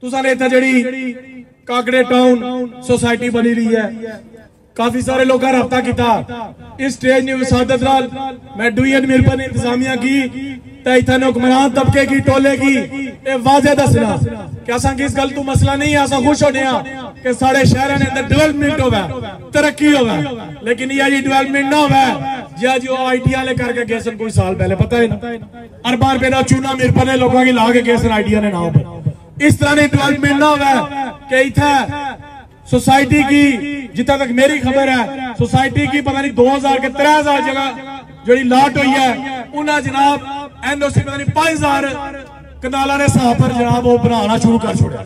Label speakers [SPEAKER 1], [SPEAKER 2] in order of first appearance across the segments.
[SPEAKER 1] तुसां ने इत्थे जेहड़ी काकड़े टाउन सोसाइटी बनी रही है, काफी सारे लोग रब्ता किया। इस स्टेज ने विसादत नाल मैं डुईएन मिरपन इंतजामिया की ते इत्थे हुक्मरान तबके की टोले की ए वाजे दसना कि असां किस गल तू मसला नहीं है। असां खुश होने कि सारे शहर ने अंदर डेवलपमेंट होवे, तरक्की होवे, लेकिन ये जी डेवलपमेंट ना होवे जिया जो आईटी वाले करके गए सन कोई साल पहले, पता है ना, अरबां रुपए का चूना मिरपन ने लोगों की ला के गए सन आईटी ने नाम पर। इस तरह की डेवलपमेंट ना होवे कि इत्थे सोसाइटी की, जितना तक मेरी खबर है, सोसाइटी की पता नहीं 2000 के 3000 जगह जो लाट हुई है, उन्हें जनाब एनओसी पता नहीं 5000 कनाला ने साह पर जनाब वो बनाना शुरू कर छोड़ा।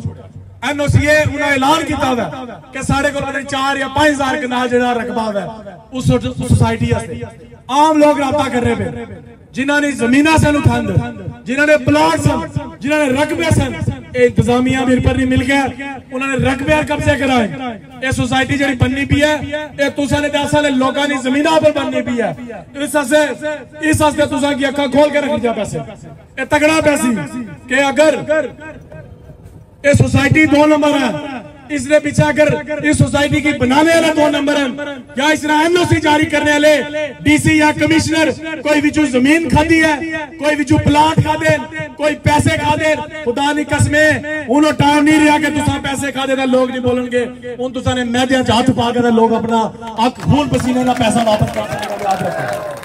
[SPEAKER 1] एनओसी उन्हें ऐलान किया कि साढ़े को 4 या 5000 कनाल जो रकबा है उस सोसाइटी। आम लोग रब्ता कर रहे पे, जिन्होंने जमीना सन उठंद, जिन्होंने प्लाट सन, जिन्होंने रकबे सन, इंतजामिया मिरपर नहीं मिल गया, उन्होंने रकबे कब्जे कराए। ये सोसाइटी जी बननी पी है, ये तुसा ने 10 साल लोगों की जमीना पर बननी पी है। इस तुसा की अखा खोल के रखी जा पैसे, ये तगड़ा पैसी कि अगर ये सोसाइटी 2 नंबर है, इसने पीछे अगर इस सोसाइटी की बनाने वाला 2 नंबर है, या इसने एनओसी जारी करने वाले डीसी या कमिश्नर कोई विचू जमीन खादी है, कोई विचू प्लाट खा दे, कोई पैसे खा दे, खुदा नी कसमें उन्होंने टाइम नहीं रहा कि तुसा पैसे खा दे लोग नहीं बोलेंगे। उन तुसा ने मैदे हाथ पा के लोग अपना खून पसीने का पैसा वापस कर सकते।